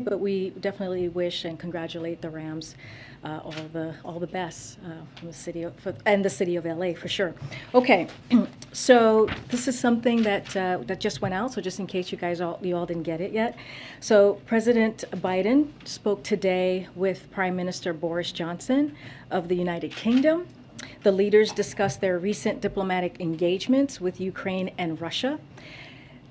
but we definitely wish and congratulate the Rams, all the best from the city and the city of LA for sure. Okay, so this is something that that just went out. So just in case you all didn't get it yet, so President Biden spoke today with Prime Minister Boris Johnson of the United Kingdom. The leaders discussed their recent diplomatic engagements with Ukraine and Russia.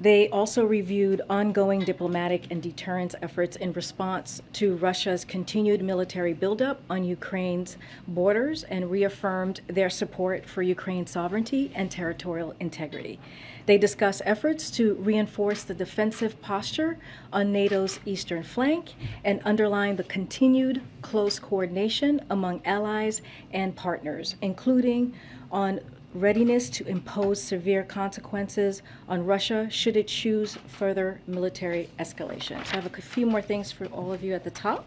They also reviewed ongoing diplomatic and deterrence efforts in response to Russia's continued military buildup on Ukraine's borders and reaffirmed their support for Ukraine's sovereignty and territorial integrity. They discussed efforts to reinforce the defensive posture on NATO's eastern flank and underline the continued close coordination among allies and partners, including on readiness to impose severe consequences on Russia should it choose further military escalation. So I have a few more things for all of you at the top.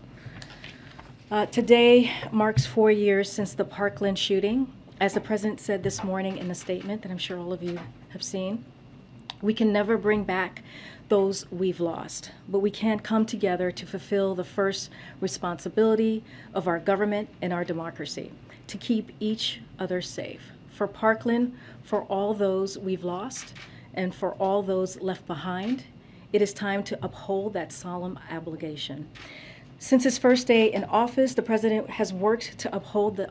Today marks 4 years since the Parkland shooting. As the president said this morning in a statement that I'm sure all of you have seen, we can never bring back those we've lost, but we can come together to fulfill the first responsibility of our government and our democracy, to keep each other safe. For Parkland, for all those we've lost, and for all those left behind, it is time to uphold that solemn obligation. Since his first day in office, the president has worked to uphold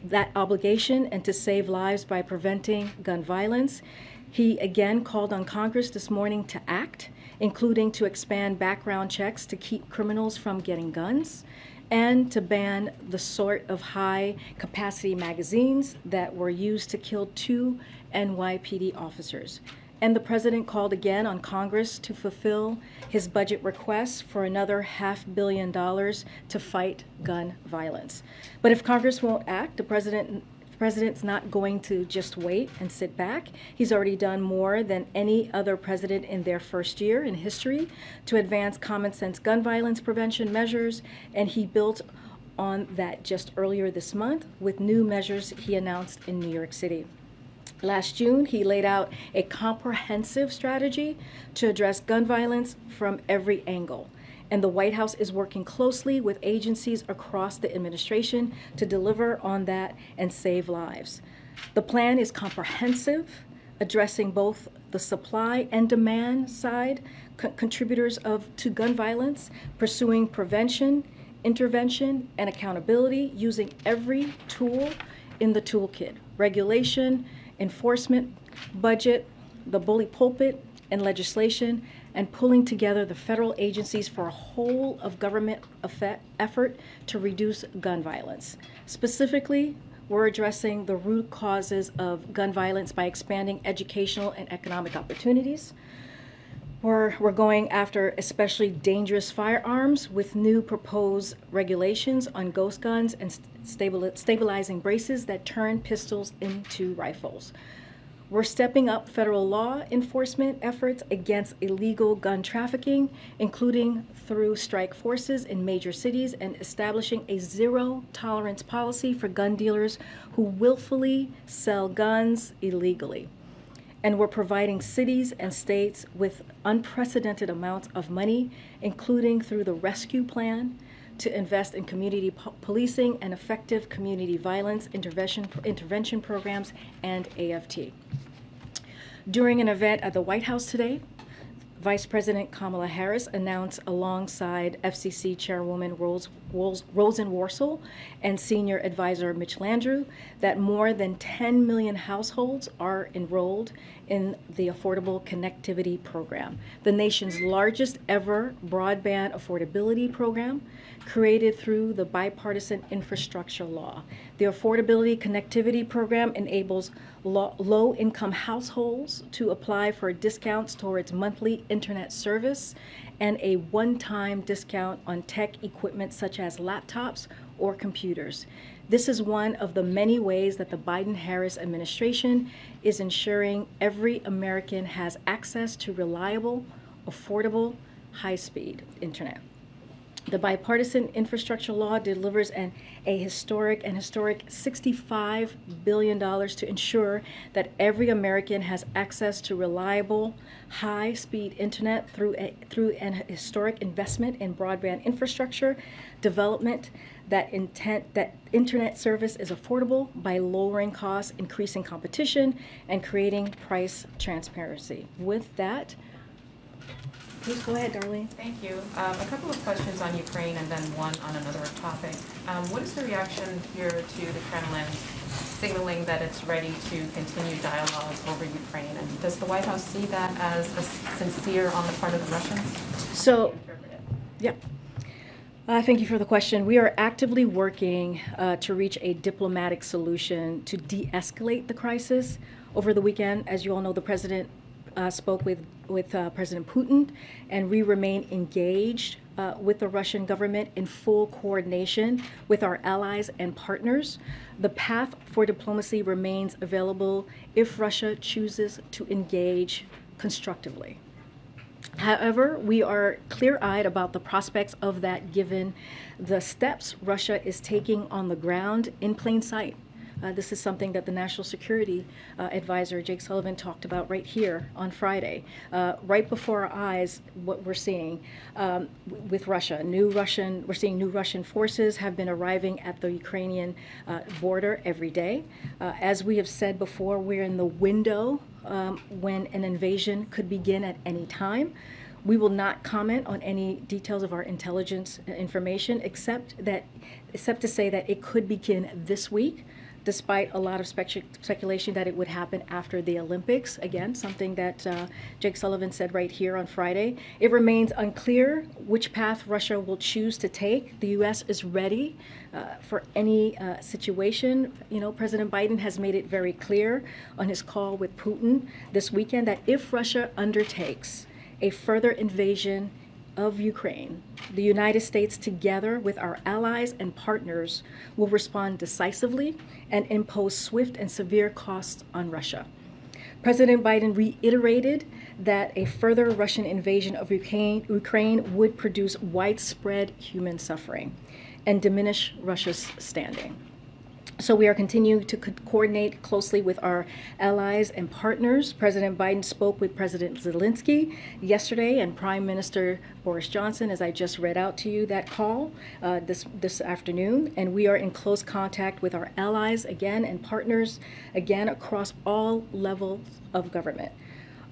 that obligation and to save lives by preventing gun violence. He again called on Congress this morning to act, including to expand background checks to keep criminals from getting guns, and to ban the sort of high-capacity magazines that were used to kill 2 NYPD officers. And the president called again on Congress to fulfill his budget request for another $500 million to fight gun violence. But if Congress won't act, the president's not going to just wait and sit back. He's already done more than any other president in their first year in history to advance common sense gun violence prevention measures, and he built on that just earlier this month with new measures he announced in New York City. Last June, he laid out a comprehensive strategy to address gun violence from every angle. And the White House is working closely with agencies across the administration to deliver on that and save lives. The plan is comprehensive, addressing both the supply and demand side contributors to gun violence, pursuing prevention, intervention, and accountability using every tool in the toolkit: regulation, enforcement, budget, the bully pulpit, and legislation, and pulling together the federal agencies for a whole of government effort to reduce gun violence. Specifically, we're addressing the root causes of gun violence by expanding educational and economic opportunities. We're going after especially dangerous firearms with new proposed regulations on ghost guns and stabilizing braces that turn pistols into rifles. We're stepping up federal law enforcement efforts against illegal gun trafficking, including through strike forces in major cities, and establishing a zero-tolerance policy for gun dealers who willfully sell guns illegally. And we're providing cities and states with unprecedented amounts of money, including through the rescue plan, to invest in community policing and effective community violence intervention programs and AFT. During an event at the White House today, Vice President Kamala Harris announced alongside FCC Chairwoman Rosen Worcel and Senior Advisor Mitch Landrieu that more than 10 million households are enrolled in the Affordable Connectivity Program, the nation's largest ever broadband affordability program created through the bipartisan infrastructure law. The Affordability Connectivity Program enables low-income households to apply for discounts towards monthly internet service and a one-time discount on tech equipment such as laptops or computers. This is one of the many ways that the Biden-Harris administration is ensuring every American has access to reliable, affordable, high-speed internet. The bipartisan infrastructure law delivers a historic $65 billion to ensure that every American has access to reliable, high-speed internet through an historic investment in broadband infrastructure development. That internet service is affordable by lowering costs, increasing competition, and creating price transparency. With that, please go ahead, Darlene. Thank you. A couple of questions on Ukraine and then one on another topic. What is the reaction here to the Kremlin signaling that it's ready to continue dialogue over Ukraine? And does the White House see that as a sincere on the part of the Russians? So, yeah. Thank you for the question. We are actively working to reach a diplomatic solution to de-escalate the crisis. Over the weekend, as you all know, the president spoke with President Putin, and we remain engaged with the Russian government in full coordination with our allies and partners. The path for diplomacy remains available if Russia chooses to engage constructively. However, we are clear-eyed about the prospects of that given the steps Russia is taking on the ground in plain sight. This is something that the National Security Advisor, Jake Sullivan, talked about right here on Friday. Right before our eyes, what we're seeing with Russia. We're seeing new Russian forces have been arriving at the Ukrainian border every day. As we have said before, we're in the window when an invasion could begin at any time. We will not comment on any details of our intelligence information, except to say that it could begin this week, despite a lot of speculation that it would happen after the Olympics. Again, something that Jake Sullivan said right here on Friday. It remains unclear which path Russia will choose to take. The U.S. is ready for any situation. You know, President Biden has made it very clear on his call with Putin this weekend that if Russia undertakes a further invasion of Ukraine, the United States, together with our allies and partners, will respond decisively and impose swift and severe costs on Russia. President Biden reiterated that a further Russian invasion of Ukraine would produce widespread human suffering and diminish Russia's standing. So we are continuing to coordinate closely with our allies and partners. President Biden spoke with President Zelensky yesterday and Prime Minister Boris Johnson, as I just read out to you that call this afternoon. And we are in close contact with our allies again and partners again across all levels of government.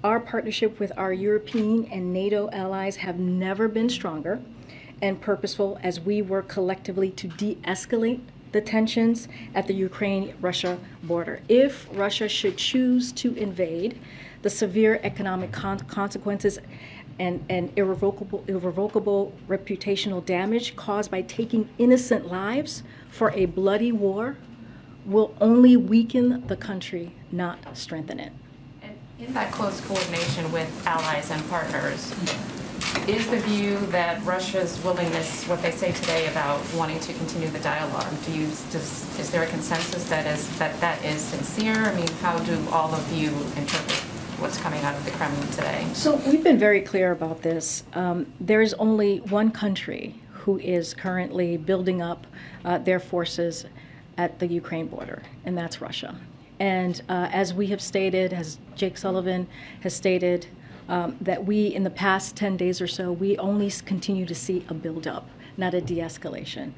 Our partnership with our European and NATO allies have never been stronger and purposeful as we work collectively to de-escalate the tensions at the Ukraine-Russia border. If Russia should choose to invade, the severe economic consequences and irrevocable reputational damage caused by taking innocent lives for a bloody war will only weaken the country, not strengthen it. And in that close coordination with allies and partners, is the view that Russia's willingness, what they say today about wanting to continue the dialogue, is there a consensus that is sincere? I mean, how do all of you interpret what's coming out of the Kremlin today? So we've been very clear about this. There is only one country who is currently building up their forces at the Ukraine border, and that's Russia. And as we have stated, as Jake Sullivan has stated, that we, in the past 10 days or so, we only continue to see a buildup, not a de-escalation.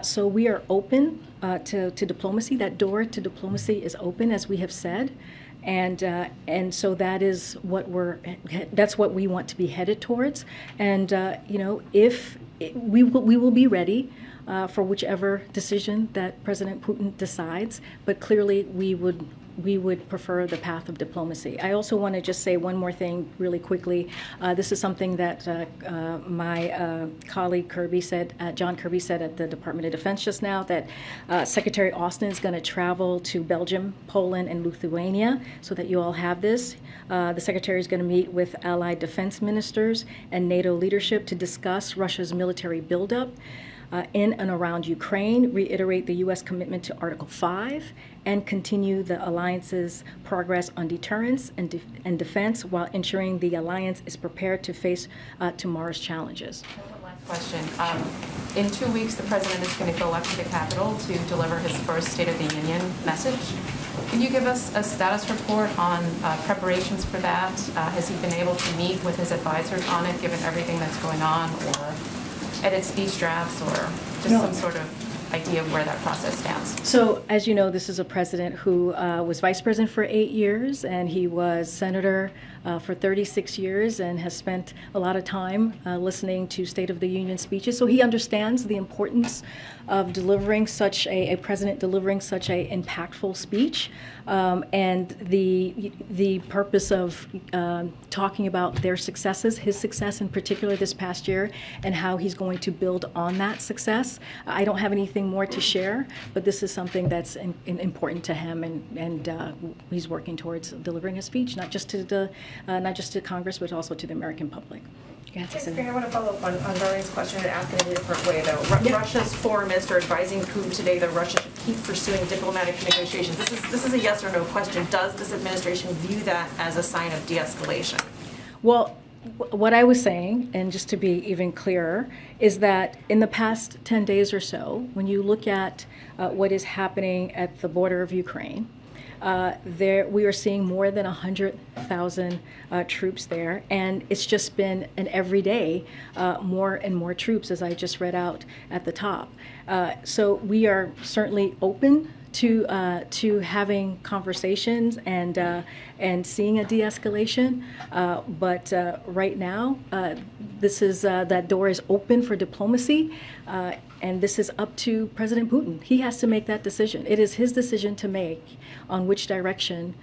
So we are open to diplomacy. That door to diplomacy is open, as we have said, and so that is that's what we want to be headed towards. And if we will be ready for whichever decision that President Putin decides, but clearly we would prefer the path of diplomacy. I also want to just say one more thing really quickly. This is something that my colleague John Kirby said at the Department of Defense just now, that Secretary Austin is going to travel to Belgium, Poland, and Lithuania, so that you all have this. The Secretary is going to meet with allied defense ministers and NATO leadership to discuss Russia's military buildup in and around Ukraine, reiterate the U.S. commitment to Article 5, and continue the alliance's progress on deterrence and defense while ensuring the alliance is prepared to face tomorrow's challenges. One last Question. In 2 weeks, the president is going to go up to the Capitol to deliver his first State of the Union message. Can you give us a status report on preparations for that? Has he been able to meet with his advisors on it, given everything that's going on, or edit speech drafts, or just some sort of idea of where that process stands? So, as you know, this is a president who was vice president for 8 years, and he was senator for 36 years and has spent a lot of time listening to State of the Union speeches. So he understands the importance of delivering such a president delivering such a impactful speech, and the purpose of talking about their successes, his success in particular this past year, and how he's going to build on that success. I don't have anything more to share, but this is something that's important to him, and he's working towards delivering a speech, not just to Congress, but also to the American public. Yes, I want to follow up on Darlene's question and ask it in a different way, though. Russia's foreign minister advising Putin today that Russia should keep pursuing diplomatic negotiations. This is a yes or no question. Does this administration view that as a sign of de-escalation? Well, what I was saying, and just to be even clearer, is that in the past 10 days or so, when you look at what is happening at the border of Ukraine, we are seeing more than 100,000 troops there, and it's just been an everyday more and more troops, as I just read out at the top. So we are certainly open to having conversations and seeing a de-escalation, but right now that door is open for diplomacy. And this is up to President Putin. He has to make that decision. It is his decision to make on which direction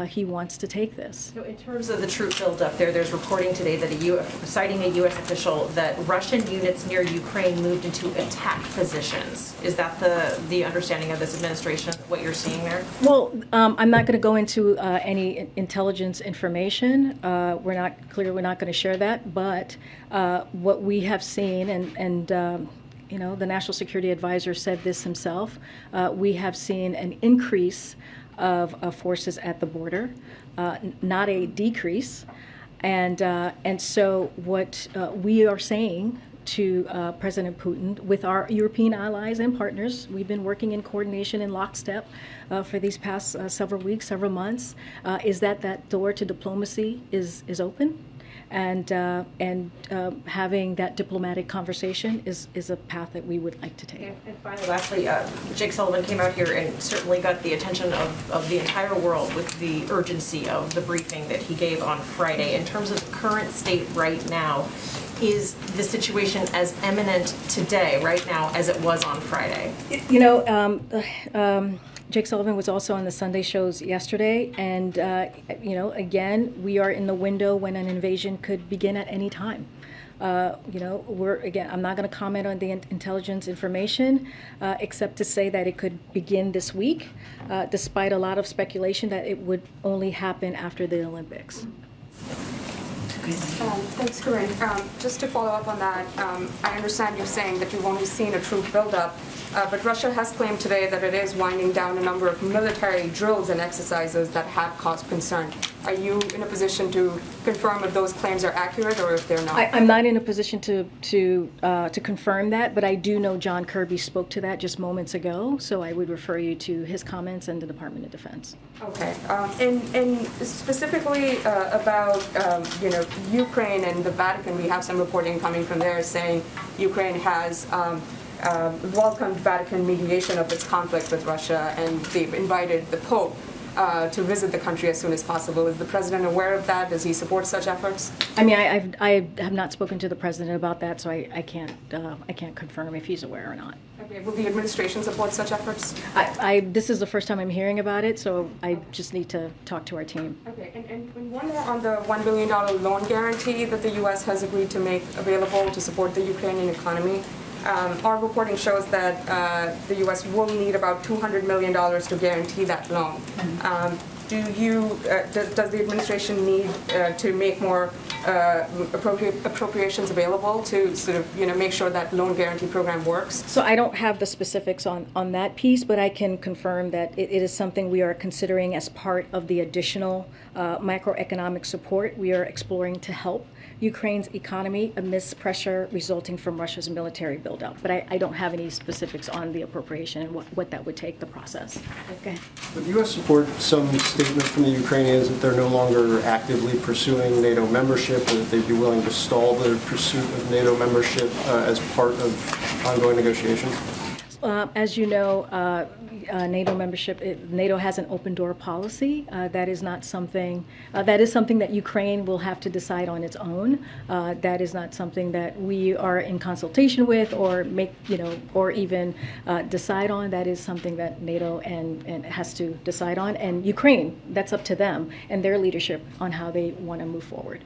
he wants to take this. So in terms of the troop buildup there's reporting today that citing a U.S. official that Russian units near Ukraine moved into attack positions. Is that the understanding of this administration, what you're seeing there? Well, I'm not going to go into any intelligence information. We're not going to share that. But what we have seen, and you know, the National Security Advisor said this himself, we have seen an increase of forces at the border, not a decrease. And so what we are saying to President Putin, with our European allies and partners, we've been working in coordination in lockstep for these past several weeks, several months, is that door to diplomacy is open. And having that diplomatic conversation is a path that we would like to take. And finally, lastly, Jake Sullivan came out here and certainly got the attention of the entire world with the urgency of the briefing that he gave on Friday. In terms of the current state right now, is the situation as imminent today, right now, as it was on Friday? You know, Jake Sullivan was also on the Sunday shows yesterday, and you know, again, we are in the window when an invasion could begin at any time. You know, I'm not going to comment on the intelligence information, except to say that it could begin this week, despite a lot of speculation that it would only happen after the Olympics. Thanks, Karine. Just to follow up on that, I understand you're saying that you've only seen a troop buildup, but Russia has claimed today that it is winding down a number of military drills and exercises that have caused concern. Are you in a position to confirm if those claims are accurate or if they're not? I'm not in a position to confirm that, but I do know John Kirby spoke to that just moments ago, so I would refer you to his comments and the Department of Defense. Okay, and specifically about you know, Ukraine and the Vatican, we have some reporting coming from there saying Ukraine has welcomed Vatican mediation of its conflict with Russia, and they've invited the Pope to visit the country as soon as possible. Is the president aware of that? Does he support such efforts? I mean, I have not spoken to the president about that, so I can't confirm if he's aware or not. Okay. Will the administration support such efforts? This is the first time I'm hearing about it, so I just need to talk to our team. Okay, and one more on the $1 billion loan guarantee that the U.S. has agreed to make available to support the Ukrainian economy. Our reporting shows that the U.S. will need about $200 million to guarantee that loan. Does the administration need to make more appropriations available to sort of, you know, make sure that loan guarantee program works? So I don't have the specifics on that piece, but I can confirm that it is something we are considering as part of the additional macroeconomic support. We are exploring to help Ukraine's economy amidst pressure resulting from Russia's military buildup. But I don't have any specifics on the appropriation and what that would take, the process. Okay. Would the U.S. support some statement from the Ukrainians that they're no longer actively pursuing NATO membership, or that they'd be willing to stall their pursuit of NATO membership as part of ongoing negotiations? As you know, NATO membership, NATO has an open door policy. That is not something, that is something that Ukraine will have to decide on its own. That is not something that we are in consultation with or make, or even decide on. That is something that NATO and has to decide on. And Ukraine, that's up to them and their leadership on how they want to move forward.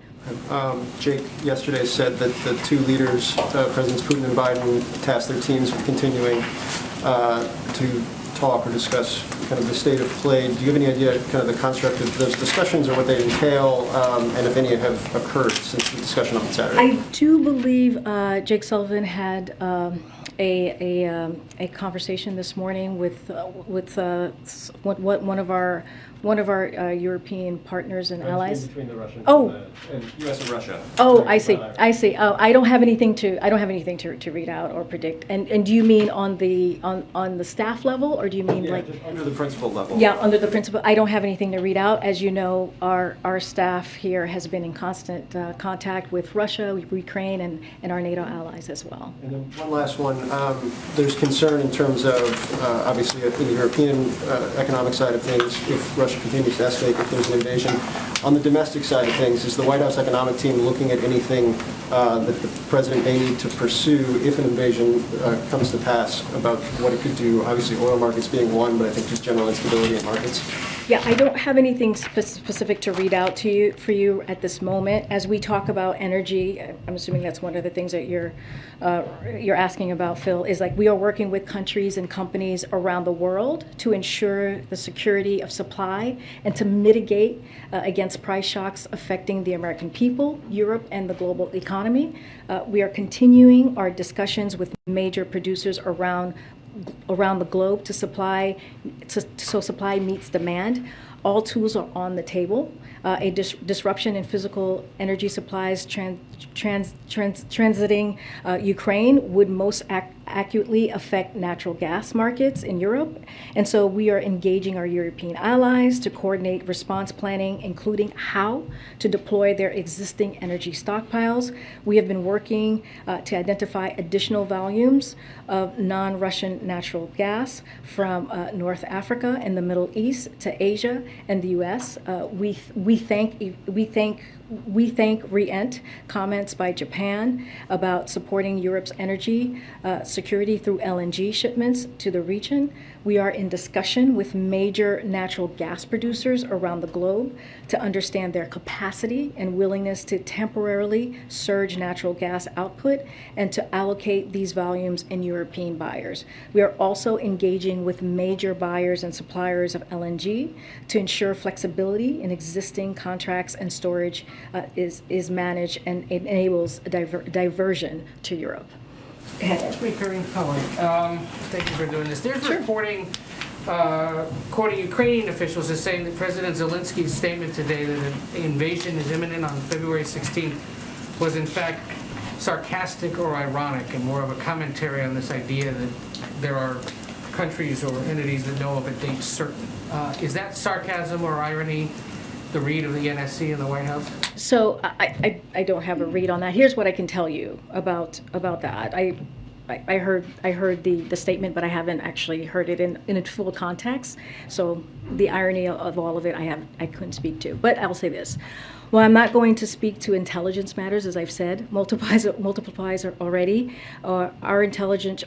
Jake yesterday said that the two leaders, Presidents Putin and Biden, tasked their teams with continuing to talk or discuss kind of the state of play. Do you have any idea kind of the construct of those discussions or what they entail, and if any have occurred since the discussion on Saturday? I do believe Jake Sullivan had a conversation this morning with one of our European partners and allies. Between the Russian and U.S. and Russia. Oh, I see. Oh, I don't have anything to read out or predict. And do you mean on the staff level, or do you mean like? Just under the principal level. Yeah, under the principal. I don't have anything to read out. As you know, our staff here has been in constant contact with Russia, with Ukraine, and our NATO allies as well. And then one last one. There's concern in terms of, obviously, in the European economic side of things, if Russia continues to escalate, if there's an invasion. On the domestic side of things, is the White House economic team looking at anything that the president may need to pursue if an invasion comes to pass about what it could do? Obviously, oil markets being one, but I think just general instability in markets. Yeah, I don't have anything specific to read out for you at this moment. As we talk about energy, I'm assuming that's one of the things that you're asking about, Phil, is like we are working with countries and companies around the world to ensure the security of supply and to mitigate against price shocks affecting the American people, Europe, and the global economy. We are continuing our discussions with major producers around the globe to supply meets demand. All tools are on the table. A disruption in physical energy supplies transiting Ukraine would most accurately affect natural gas markets in Europe. And so we are engaging our European allies to coordinate response planning, including how to deploy their existing energy stockpiles. We have been working to identify additional volumes of non-Russian natural gas from North Africa and the Middle East to Asia and the U.S. We thank REENT comments by Japan about supporting Europe's energy security through LNG shipments to the region. We are in discussion with major natural gas producers around the globe to understand their capacity and willingness to temporarily surge natural gas output and to allocate these volumes in European buyers. We are also engaging with major buyers and suppliers of LNG to ensure flexibility in existing contracts and storage is managed and enables a diversion to Europe. Secretary Karine, thank you for doing this. There's reporting, quoting Ukrainian officials, is saying that President Zelensky's statement today that an invasion is imminent on February 16th was in fact sarcastic or ironic and more of a commentary on this idea that there are countries or entities that know of a date certain. Is that sarcasm or irony, the read of the NSC in the White House? So I don't have a read on that. Here's what I can tell you about that. I heard the statement, but I haven't actually heard it in its full context. So the irony of all of it, I couldn't speak to. But I'll say this: well, I'm not going to speak to intelligence matters, as I've said, multiplies already. Our intelligence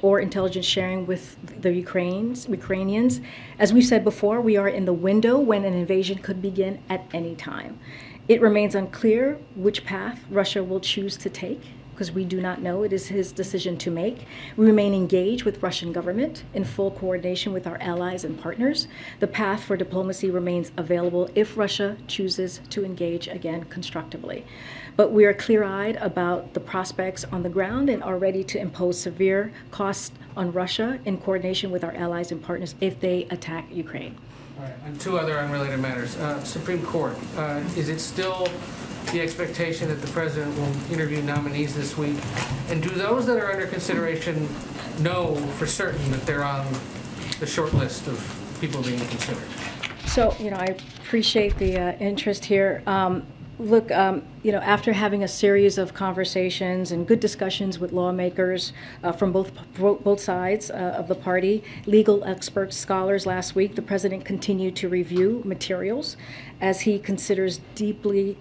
sharing with the Ukrainians. As we said before, we are in the window when an invasion could begin at any time. It remains unclear which path Russia will choose to take, because we do not know. It is his decision to make. We remain engaged with Russian government in full coordination with our allies and partners. The path for diplomacy remains available if Russia chooses to engage again constructively. But we are clear-eyed about the prospects on the ground and are ready to impose severe costs on Russia in coordination with our allies and partners if they attack Ukraine. All right, and two other unrelated matters. Supreme Court, is it still the expectation that the president will interview nominees this week? And do those that are under consideration know for certain that they're on the short list of people being considered? So, I appreciate the interest here. Look, after having a series of conversations and good discussions with lawmakers from both sides of the party, legal experts, scholars last week, the president continued to review materials as he considers deeply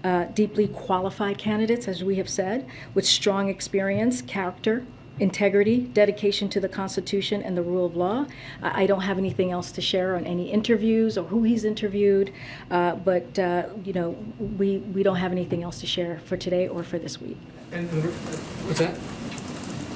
qualified candidates, as we have said, with strong experience, character, integrity, dedication to the Constitution and the rule of law. I don't have anything else to share on any interviews or who he's interviewed, but we don't have anything else to share for today or for this week. And what's that?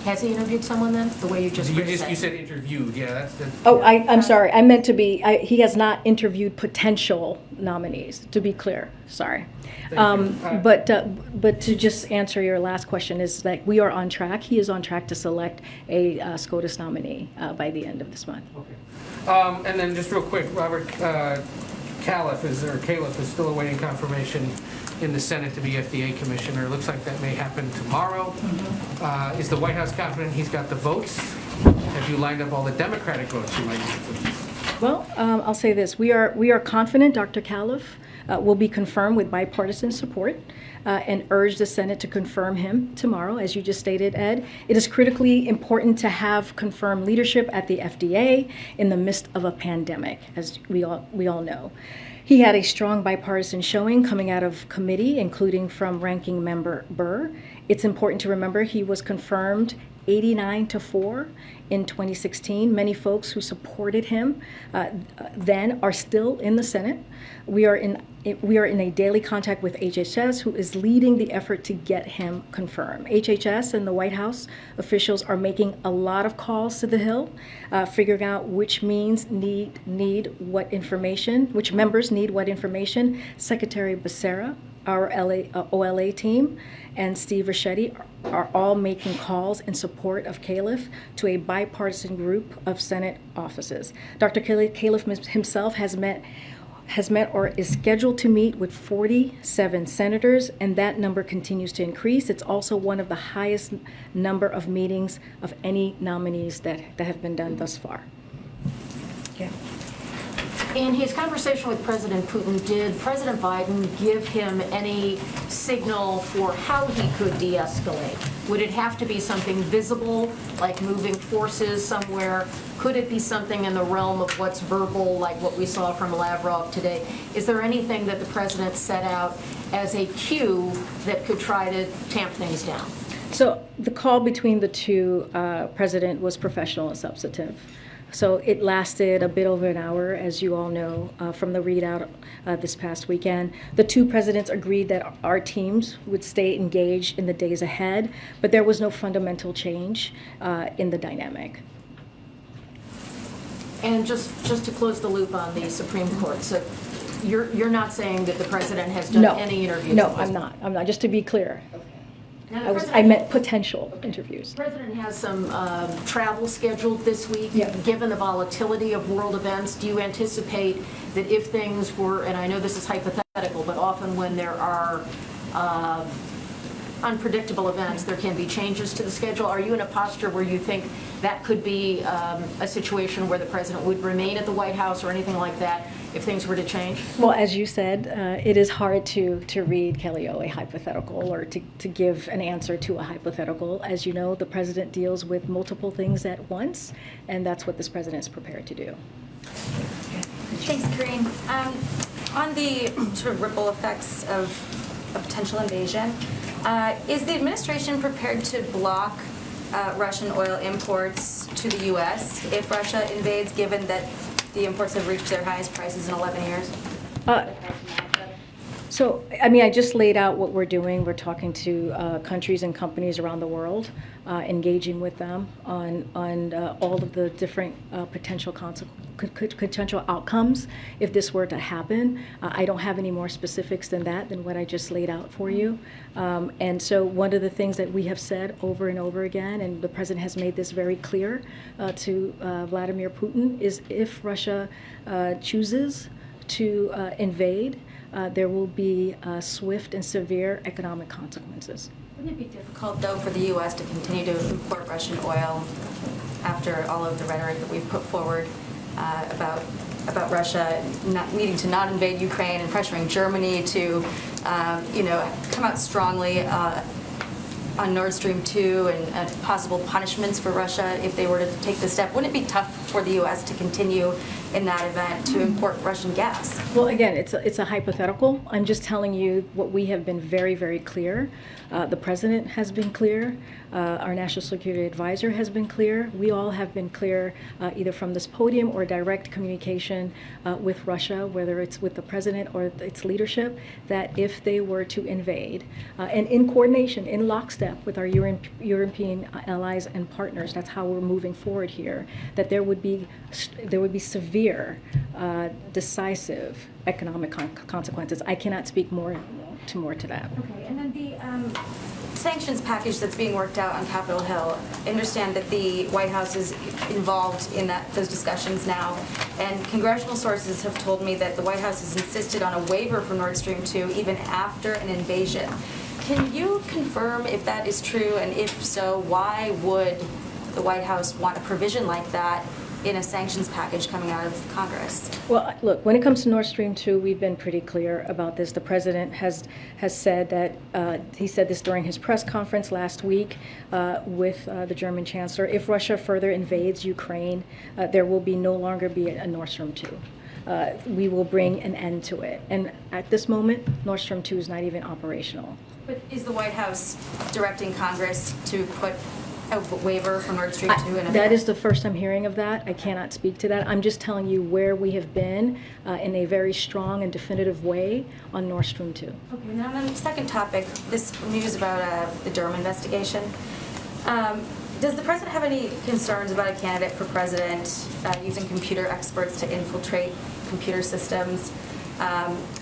Has he interviewed someone then, the way you just phrased You said interviewed, yeah, that's the. Oh, I'm sorry, I meant to be, he has not interviewed potential nominees, to be clear, sorry. But to just answer your last question is that we are on track, he is on track to select a SCOTUS nominee by the end of this month. Okay. And then just real quick, Robert Califf is still awaiting confirmation in the Senate to be FDA commissioner. Looks like that may happen tomorrow. Is the White House confident he's got the votes? Have you lined up all the Democratic votes you might need for this? Well, I'll say this, we are confident Dr. Califf will be confirmed with bipartisan support and urge the Senate to confirm him tomorrow, as you just stated, Ed. It is critically important to have confirmed leadership at the FDA in the midst of a pandemic, as we all know. He had a strong bipartisan showing coming out of committee, including from Ranking Member Burr. It's important to remember he was confirmed 89-4 in 2016. Many folks who supported him then are still in the Senate. We are in a daily contact with HHS, who is leading the effort to get him confirmed. HHS and the White House officials are making a lot of calls to the Hill, figuring out which means need what information, which members need what information. Secretary Becerra, our OLA team, and Steve Ricchetti are all making calls in support of Califf to a bipartisan group of Senate offices. Dr. Califf himself has met or is scheduled to meet with 47 senators, and that number continues to increase. It's also one of the highest number of meetings of any nominees that have been done thus far. Yeah. In his conversation with President Putin, did President Biden give him any signal for how he could de-escalate? Would it have to be something visible, like moving forces somewhere? Could it be something in the realm of what's verbal, like what we saw from Lavrov today? Is there anything that the president set out as a cue that could try to tamp things down? So the call between the two president was professional and substantive. So it lasted a bit over an hour, as you all know, from the readout this past weekend. The two presidents agreed that our teams would stay engaged in the days ahead, but there was no fundamental change in the dynamic. And just to close the loop on the Supreme Court, so you're not saying that the president has done any interviews? No, I'm not. Just to be clear. Now, I meant potential interviews. The president has some travel scheduled this week. Yeah. Given the volatility of world events, do you anticipate that if things were, and I know this is hypothetical, but often when there are unpredictable events, there can be changes to the schedule. Are you in a posture where you think that could be a situation where the president would remain at the White House or anything like that if things were to change? Well, as you said, it is hard to read, Kelly O, a hypothetical or to give an answer to a hypothetical. As you know, the president deals with multiple things at once, and that's what this president is prepared to do. Thanks, Karine. On the sort of ripple effects of a potential invasion, is the administration prepared to block Russian oil imports to the U.S. if Russia invades, given that the imports have reached their highest prices in 11 years? So, I mean, I just laid out what we're doing. We're talking to countries and companies around the world, engaging with them on all of the different potential potential outcomes if this were to happen. I don't have any more specifics than that, than what I just laid out for you. And so one of the things that we have said over and over again, and the president has made this very clear to Vladimir Putin, is if Russia chooses to invade, there will be swift and severe economic consequences. Wouldn't it be difficult, though, for the U.S. to continue to import Russian oil after all of the rhetoric that we've put forward about Russia not needing to not invade Ukraine and pressuring Germany to, come out strongly on Nord Stream 2 and possible punishments for Russia if they were to take this step? Wouldn't it be tough for the U.S. to continue in that event to import Russian gas? Well, again, it's a hypothetical. I'm just telling you what we have been very, very clear. The president has been clear. Our national security advisor has been clear. We all have been clear, either from this podium or direct communication with Russia, whether it's with the president or its leadership, that if they were to invade, and in coordination, in lockstep with our European allies and partners, that's how we're moving forward here, that there would be severe, decisive economic consequences. I cannot speak more to that. Okay, and then the sanctions package that's being worked out on Capitol Hill, I understand that the White House is involved in those discussions now, and congressional sources have told me that the White House has insisted on a waiver for Nord Stream 2 even after an invasion. Can you confirm if that is true, and if so, why would the White House want a provision like that in a sanctions package coming out of Congress? Well, look, when it comes to Nord Stream 2, we've been pretty clear about this. The president has said that, he said this during his press conference last week with the German chancellor, if Russia further invades Ukraine, there will no longer be a Nord Stream 2. We will bring an end to it. And at this moment, Nord Stream 2 is not even operational. But is the White House directing Congress to put a waiver for Nord Stream 2 in effect? That is the first I'm hearing of that. I cannot speak to that. I'm just telling you where we have been in a very strong and definitive way on Nord Stream 2. Okay, now on the second topic, this news about the Durham investigation. Does the president have any concerns about a candidate for president using computer experts to infiltrate computer systems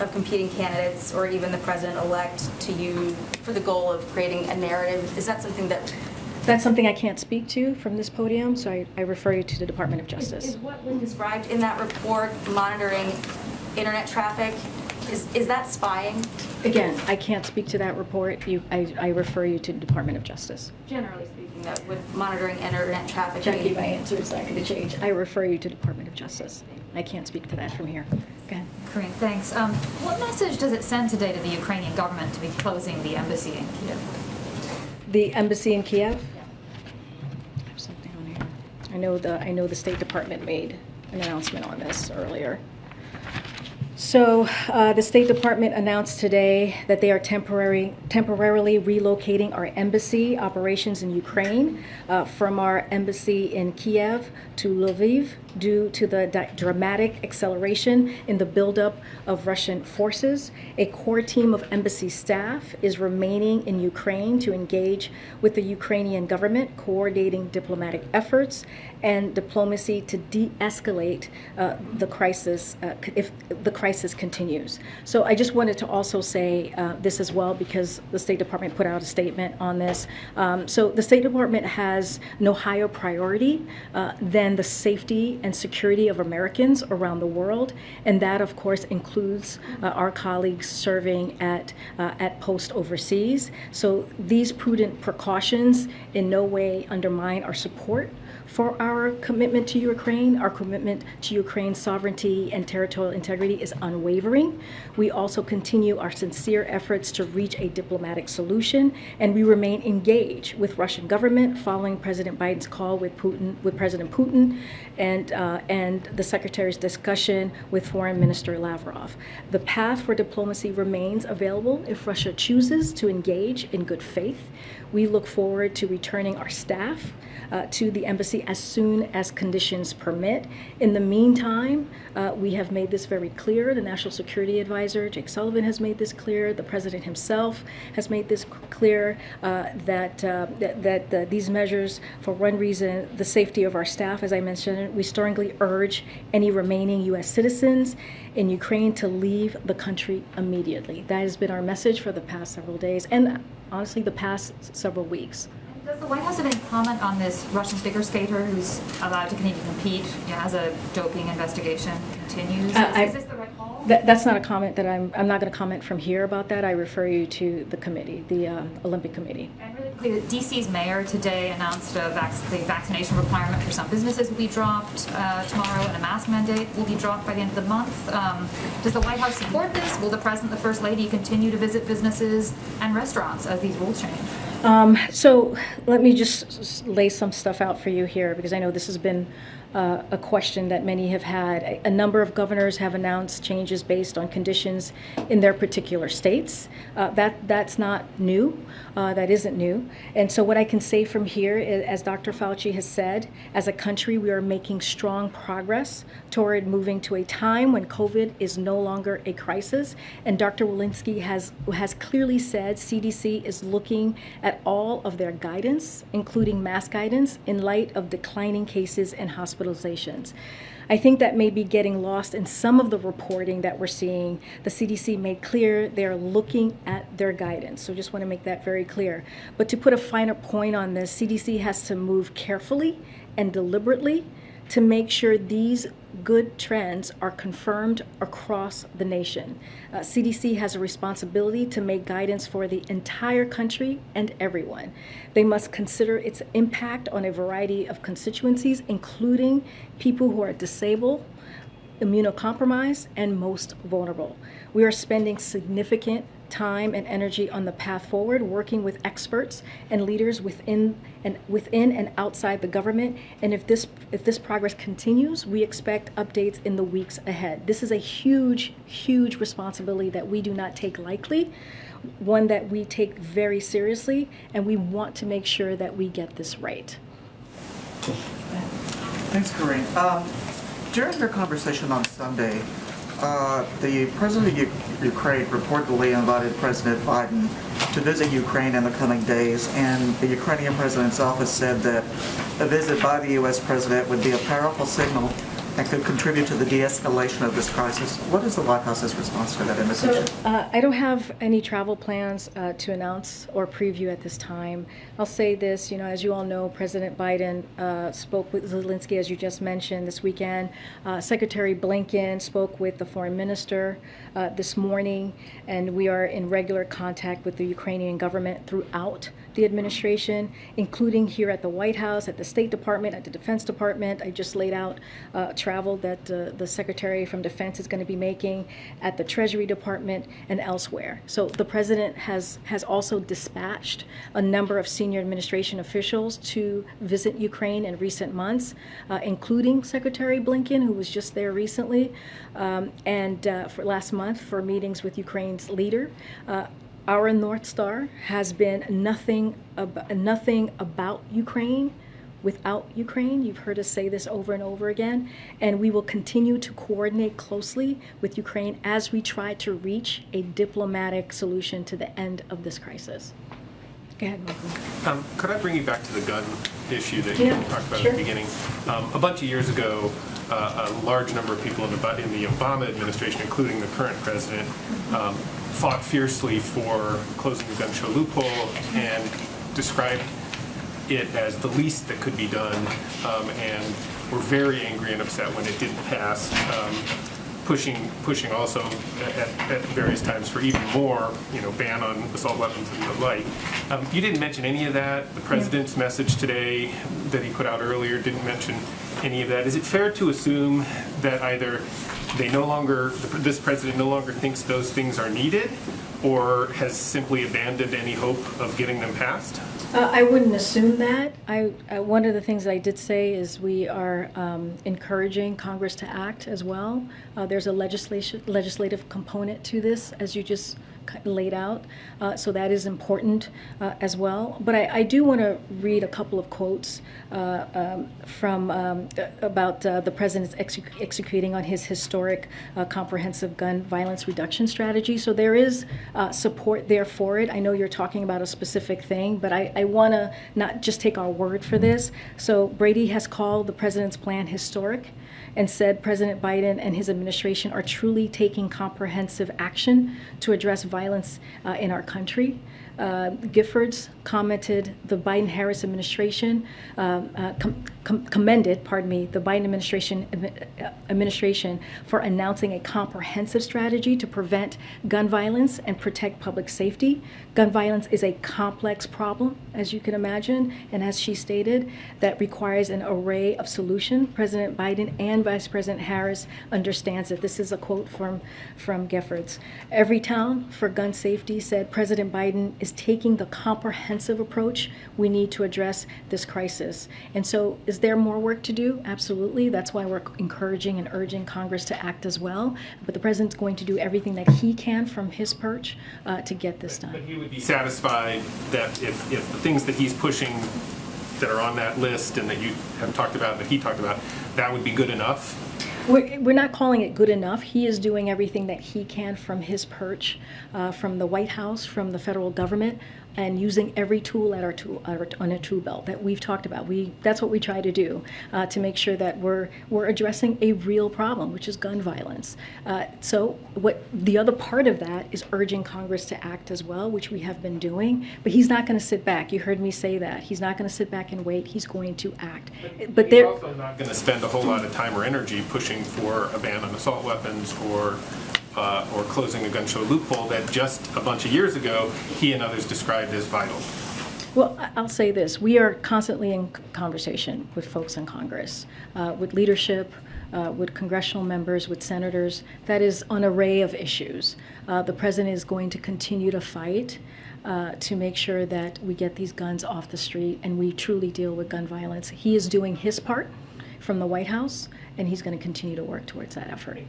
of competing candidates, or even the president-elect to use for the goal of creating a narrative? Is that something that... That's something I can't speak to from this podium, so I refer you to the Department of Justice. Is what was described in that report monitoring internet traffic? Is that spying? Again, I can't speak to that report. I refer you to the Department of Justice. Generally speaking, that would monitoring internet traffic. Jackie, my answer is not going to change. I refer you to the Department of Justice. I can't speak to that from here. Go ahead. Karine, thanks. What message does it send today to the Ukrainian government to be closing the embassy in Kiev? The embassy in Kiev? I have something on here. I know the State Department made an announcement on this earlier. So the State Department announced today that they are temporarily relocating our embassy operations in Ukraine from our embassy in Kiev to Lviv due to the dramatic acceleration in the buildup of Russian forces. A core team of embassy staff is remaining in Ukraine to engage with the Ukrainian government, coordinating diplomatic efforts and diplomacy to de-escalate the crisis if the crisis continues. So I just wanted to also say this as well, because the State Department put out a statement on this. So the State Department has no higher priority than the safety and security of Americans around the world, and that of course includes our colleagues serving at post overseas. So these prudent precautions in no way undermine our support for our commitment to Ukraine. Our commitment to Ukraine's sovereignty and territorial integrity is unwavering. We also continue our sincere efforts to reach a diplomatic solution, and we remain engaged with Russian government following President Biden's call with President Putin and the Secretary's discussion with Foreign Minister Lavrov. The path for diplomacy remains available if Russia chooses to engage in good faith. We look forward to returning our staff to the embassy as soon as conditions permit. In the meantime, we have made this very clear. clear. The National Security Advisor, Jake Sullivan, has made this clear. The President himself has made this clear, that these measures, for one reason, the safety of our staff, as I mentioned, we strongly urge any remaining U.S. citizens in Ukraine to leave the country immediately. That has been our message for the past several days, and honestly, the past several weeks. Does the White House have any comment on this Russian figure skater who's allowed to continue to compete, as a doping investigation continues? Is this the right call? That's not a comment that I'm not going to comment from here about that. I refer you to the committee, the Olympic Committee. And really quickly, DC's mayor today announced the vaccination requirement for some businesses will be dropped tomorrow, and a mask mandate will be dropped by the end of the month. Does the White House support this? Will the President and the First Lady continue to visit businesses and restaurants as these rules change? So let me just lay some stuff out for you here, because I know this has been a question that many have had. A number of governors have announced changes based on conditions in their particular states. That's not new. That isn't new. And so what I can say from here is, as Dr. Fauci has said, as a country, we are making strong progress toward moving to a time when COVID is no longer a crisis. And Dr. Walensky has clearly said CDC is looking at all of their guidance, including mask guidance, in light of declining cases and hospitalizations. I think that may be getting lost in some of the reporting that we're seeing. The CDC made clear they're looking at their guidance. So just want to make that very clear. But to put a finer point on this, CDC has to move carefully and deliberately to make sure these good trends are confirmed across the nation. CDC has a responsibility to make guidance for the entire country and everyone. They must consider its impact on a variety of constituencies, including people who are disabled, immunocompromised, and most vulnerable. We are spending significant time and energy on the path forward, working with experts and leaders within and outside the government. And if this progress continues, we expect updates in the weeks ahead. This is a huge, huge responsibility that we do not take lightly, one that we take very seriously, and we want to make sure that we get this right. Thanks, Karine. During their conversation on Sunday, the president of Ukraine reportedly invited President Biden to visit Ukraine in the coming days, and the Ukrainian president's office said that a visit by the U.S. president would be a powerful signal and could contribute to the de-escalation of this crisis. What is the White House's response to that invitation? I don't have any travel plans to announce or preview at this time. I'll say this, as you all know, President Biden spoke with Zelensky, as you just mentioned, this weekend. Secretary Blinken spoke with the foreign minister this morning, and we are in regular contact with the Ukrainian government throughout the administration, including here at the White House, at the State Department, at the Defense Department. I just laid out travel that the Secretary from Defense is going to be making at the Treasury Department and elsewhere. So the President has also dispatched a number of senior administration officials to visit Ukraine in recent months, including Secretary Blinken, who was just there recently, and for last month for meetings with Ukraine's leader. Our North Star has been nothing about Ukraine without Ukraine. You've heard us say this over and over again, and we will continue to coordinate closely with Ukraine as we try to reach a diplomatic solution to the end of this crisis. Go ahead, Michael. Could I bring you back to the gun issue that you talked about sure. at the beginning? A bunch of years ago, a large number of people in the Obama administration, including the current president, fought fiercely for closing the gun show loophole and described it as the least that could be done, and were very angry and upset when it didn't pass, pushing also at various times for even more, ban on assault weapons and the like. You didn't mention any of that. The president's message today that he put out earlier didn't mention any of that. Is it fair to assume that either this president no longer thinks those things are needed, or has simply abandoned any hope of getting them passed? I wouldn't assume that. One of the things that I did say is we are encouraging Congress to act as well. There's a legislative component to this, as you just laid out. So that is important as well. But I do want to read a couple of quotes from about the president's executing on his historic comprehensive gun violence reduction strategy. So there is support there for it. I know you're talking about a specific thing, but I want to not just take our word for this. So Brady has called the president's plan historic and said President Biden and his administration are truly taking comprehensive action to address violence in our country. Giffords commented the Biden-Harris administration commended, the Biden administration for announcing a comprehensive strategy to prevent gun violence and protect public safety. Gun violence is a complex problem, as you can imagine, and as she stated, that requires an array of solutions. President Biden and Vice President Harris understands it. This is a quote from Giffords. Every town for gun safety, said President Biden, is taking the comprehensive approach we need to address this crisis. And so is there more work to do? Absolutely. That's why we're encouraging and urging Congress to act as well. But the president's going to do everything that he can from his perch to get this done. But he would be satisfied that if the things that he's pushing that are on that list and that you have talked about, that he talked about, that would be good enough? We're not calling it good enough. He is doing everything that he can from his perch, from the White House, from the federal government, and using every tool at our on a tool belt that we've talked about. That's what we try to do to make sure that we're addressing a real problem, which is gun violence. So what the other part of that is urging Congress to act as well, which we have been doing. But he's not going to sit back. You heard me say that. He's not going to sit back and wait. He's going to act. But he's also not going to spend a whole lot of time or energy pushing for a ban on assault weapons or closing a gun show loophole that just a bunch of years ago he and others described as vital. Well, I'll say this. We are constantly in conversation with folks in Congress, with leadership, with congressional members, with senators. That is an array of issues. The president is going to continue to fight to make sure that we get these guns off the street and we truly deal with gun violence. He is doing his part from the White House, and he's going to continue to work towards that effort.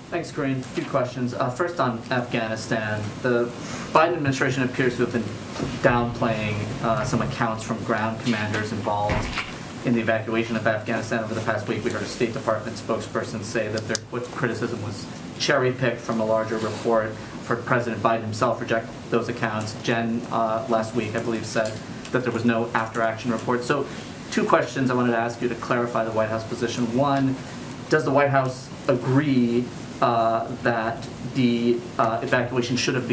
Thanks, Karine. A few questions. First on Afghanistan. The Biden administration appears to have been downplaying some accounts from ground commanders involved in the evacuation of Afghanistan over the past week. We heard a State Department spokesperson say that their criticism was cherry-picked from a larger report. For President Biden himself reject those accounts. Jen, last week, I believe, said that there was no after-action report. So 2 questions I wanted to ask you to clarify the White House position. One, does the White House agree that the evacuation should have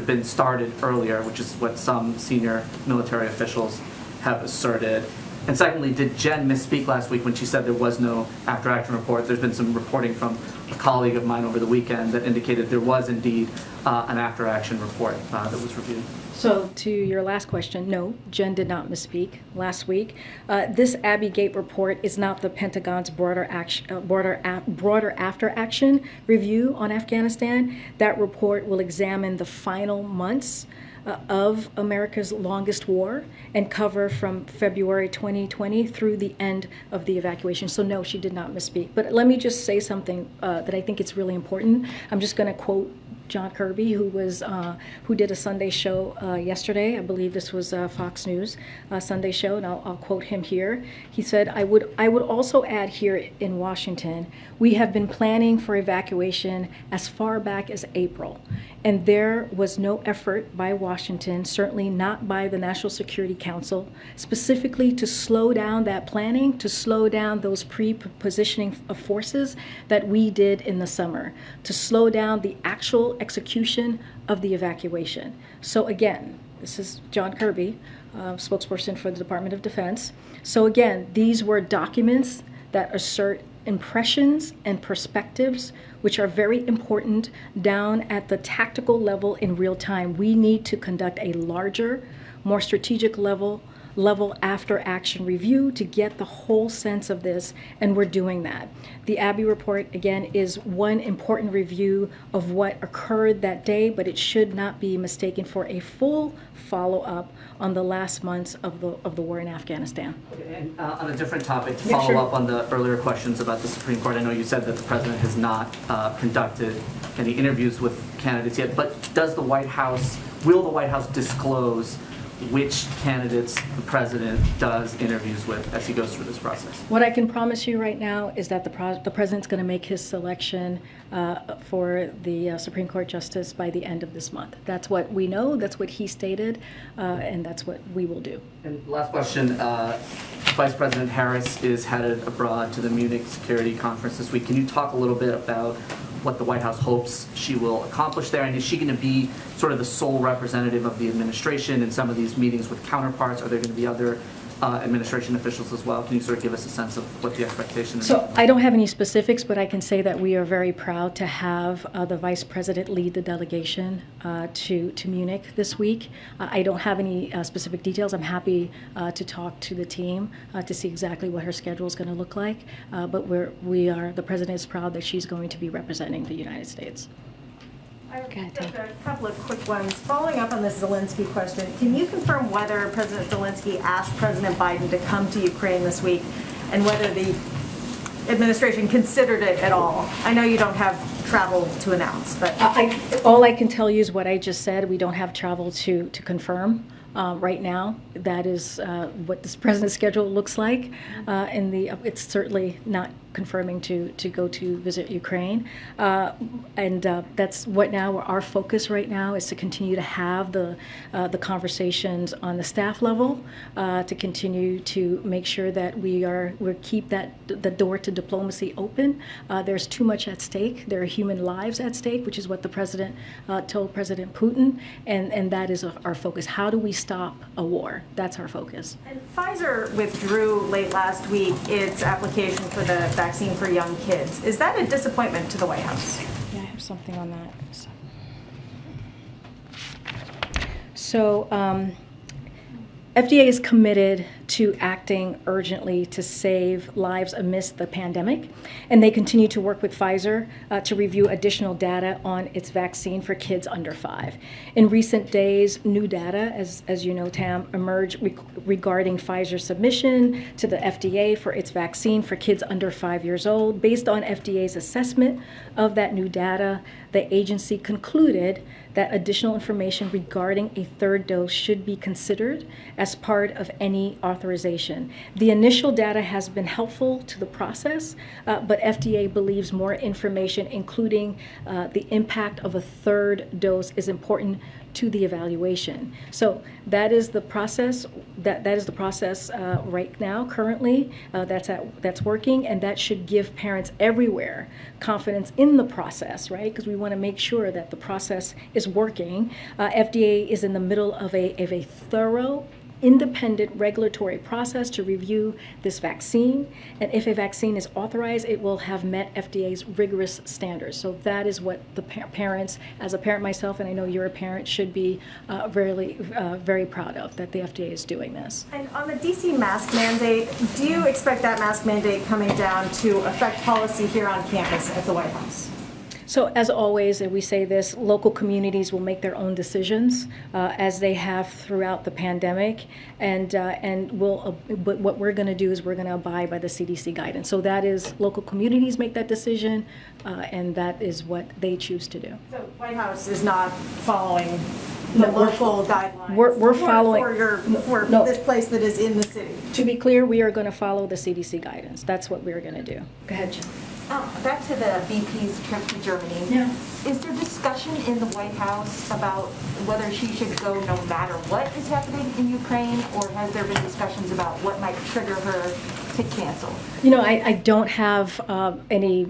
been started earlier, which is what some senior military officials have asserted? And secondly, did Jen misspeak last week when she said there was no after-action report? There's been some reporting from a colleague of mine over the weekend that indicated there was indeed an after-action report that was reviewed. So to your last question, no, Jen did not misspeak last week. This Abbey Gate report is not the Pentagon's broader after-action review on Afghanistan. That report will examine the final months of America's longest war and cover from February 2020 through the end of the evacuation. So no, she did not misspeak. But let me just say something that I think it's really important. I'm just going to quote John Kirby, who did a Sunday show yesterday. I believe this was Fox News Sunday show, and I'll quote him here. He said, I would also add here in Washington, we have been planning for evacuation as far back as April, and there was no effort by Washington, certainly not by the National Security Council, specifically to slow down that planning, to slow down those pre-positioning of forces that we did in the summer, to slow down the actual execution of the evacuation. So again, this is John Kirby, spokesperson for the Department of Defense. So again, these were documents that assert impressions and perspectives, which are very important down at the tactical level in real time. We need to conduct a larger, more strategic level level after action review to get the whole sense of this, and we're doing that. The Abbey report, again, is one important review of what occurred that day, but it should not be mistaken for a full follow-up on the last months of the war in Afghanistan. And on a different topic, to Yeah, follow sure. up on the earlier questions about the Supreme Court, I know you said that the president has not conducted any interviews with candidates yet, but will the White House disclose which candidates the president does interviews with as he goes through this process? What I can promise you right now is that the president's going to make his selection for the Supreme Court justice by the end of this month. That's what we know, that's what he stated, and that's what we will do. And last question, Vice President Harris is headed abroad to the Munich Security Conference this week. Can you talk a little bit about what the White House hopes she will accomplish there? And is she going to be sort of the sole representative of the administration in some of these meetings with counterparts? Are there going to be other administration officials as well? Can you sort of give us a sense of what the expectation is? So I don't have any specifics, but I can say that we are very proud to have the Vice President lead the delegation to Munich this week. I don't have any specific details. I'm happy to talk to the team to see exactly what her schedule is going to look like. But the President is proud that she's going to be representing the United States. Just a couple of quick ones. Following up on this Zelensky question, can you confirm whether President Zelensky asked President Biden to come to Ukraine this week and whether the administration considered it at all? I know you don't have travel to announce, but... All I can tell you is what I just said. We don't have travel to confirm. Right now, that is what this president's schedule looks like, and it's certainly not confirming to go to visit Ukraine, and that's what now our focus right now is to continue to have the conversations on the staff level, to continue to make sure that we keep the door to diplomacy open. There's too much at stake. There are human lives at stake, which is what the president told President Putin, and that is our focus. How do we stop a war? That's our focus. And Pfizer withdrew late last week its application for the vaccine for young kids. Is that a disappointment to the White House? Yeah, I have something on that. So FDA is committed to acting urgently to save lives amidst the pandemic, and they continue to work with Pfizer to review additional data on its vaccine for kids under 5. In recent days, new data, as you know, Tam, emerged regarding Pfizer's submission to the FDA for its vaccine for kids under 5 years old. Based on FDA's assessment of that new data, the agency concluded that additional information regarding a third dose should be considered as part of any authorization. The initial data has been helpful to the process, but FDA believes more information, including the impact of a third dose, is important to the evaluation. So that is the process. That is the process right now, currently. That's working, and that should give parents everywhere confidence in the process, right? Because we want to make sure that the process is working. FDA is in the middle of a thorough, independent regulatory process to review this vaccine, and if a vaccine is authorized, it will have met FDA's rigorous standards. So that is what the parents, as a parent myself, and I know you're a parent, should be very proud of, that the FDA is doing this. And on the DC mask mandate, do you expect that mask mandate coming down to affect policy here on campus at the White House? So as always, and we say this, local communities will make their own decisions as they have throughout the pandemic, but what we're going to do is we're going to abide by the CDC guidance. So that is, local communities make that decision, and that is what they choose to do. So White House is not following the local guidelines. We're following for No. this place that is in the city. To be clear, we are going to follow the CDC guidance. That's what we're going to do. Go ahead, Jim. Back to the VP's trip to Germany. Yeah. Is there discussion in the White House about whether she should go no matter what is happening in Ukraine, or has there been discussions about what might trigger her to cancel? You know, I don't have any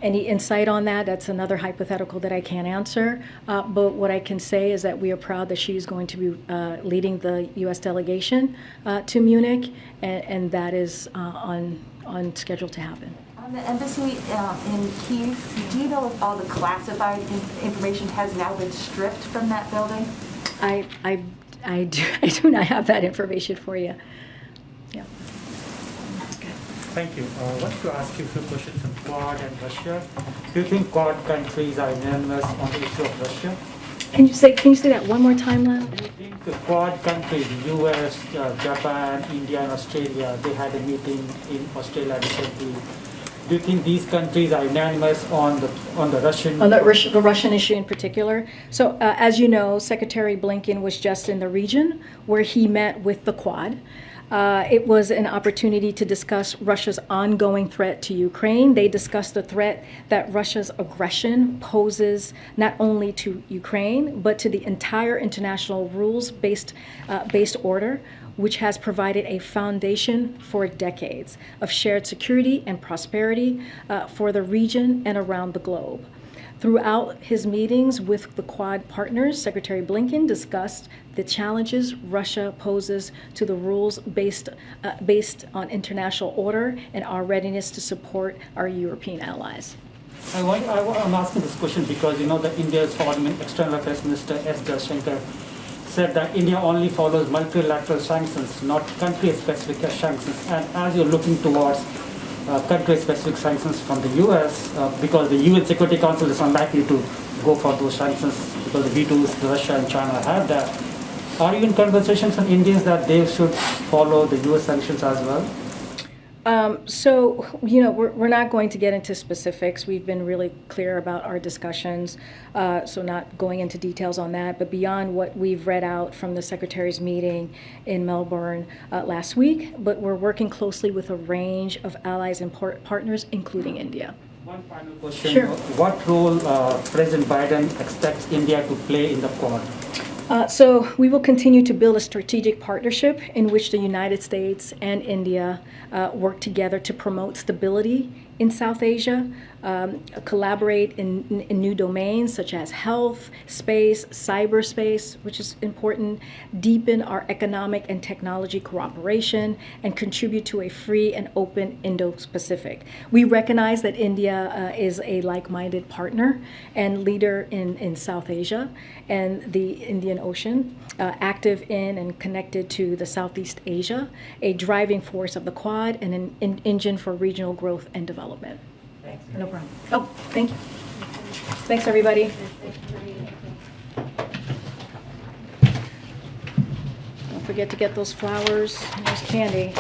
insight on that. That's another hypothetical that I can't answer. But what I can say is that we are proud that she's going to be leading the U.S. delegation to Munich, and that is on schedule to happen. On the embassy in Kyiv, do you know if all the classified information has now been stripped from that building? I do not have that information for you. Yeah. Thank you. I want to ask you a few questions on Quad and Russia. Do you think Quad countries are unanimous on the issue of Russia? Can you say that one more time, Len? Do you think the Quad countries, the US, Japan, India, and Australia, they had a meeting in Australia recently. Do you think these countries are unanimous on the Russian? On the Russian issue in particular. So, as you know, Secretary Blinken was just in the region where he met with the Quad. It was an opportunity to discuss Russia's ongoing threat to Ukraine. They discussed the threat that Russia's aggression poses not only to Ukraine, but to the entire international rules-based order, which has provided a foundation for decades of shared security and prosperity for the region and around the globe. Throughout his meetings with the Quad partners, Secretary Blinken discussed the challenges Russia poses to the rules based on international order and our readiness to support our European allies. I'm asking this question because you know that India's foreign external affairs minister S. Jaishankar said that India only follows multilateral sanctions, not country-specific sanctions. And as you're looking towards country-specific sanctions from the U.S., because the UN Security Council is unlikely to go for those sanctions because the vetoes Russia and China have that. Are you in conversations with Indians that they should follow the U.S. sanctions as well? So, you know, we're not going to get into specifics. We've been really clear about our discussions, so not going into details on that. But beyond what we've read out from the Secretary's meeting in Melbourne last week, but we're working closely with a range of allies and partners, including India. One final question. Sure. What role President Biden expects India to play in the Quad? So we will continue to build a strategic partnership in which the United States and India work together to promote stability in South Asia, collaborate in new domains such as health, space, cyberspace, which is important, deepen our economic and technology cooperation, and contribute to a free and open Indo-Pacific. We recognize that India is a like-minded partner and leader in South Asia and the Indian Ocean, active in and connected to the Southeast Asia, a driving force of the Quad and an engine for regional growth and development. Thanks. No problem. Oh, thank you. Thanks, everybody. Don't forget to get those flowers and those candy.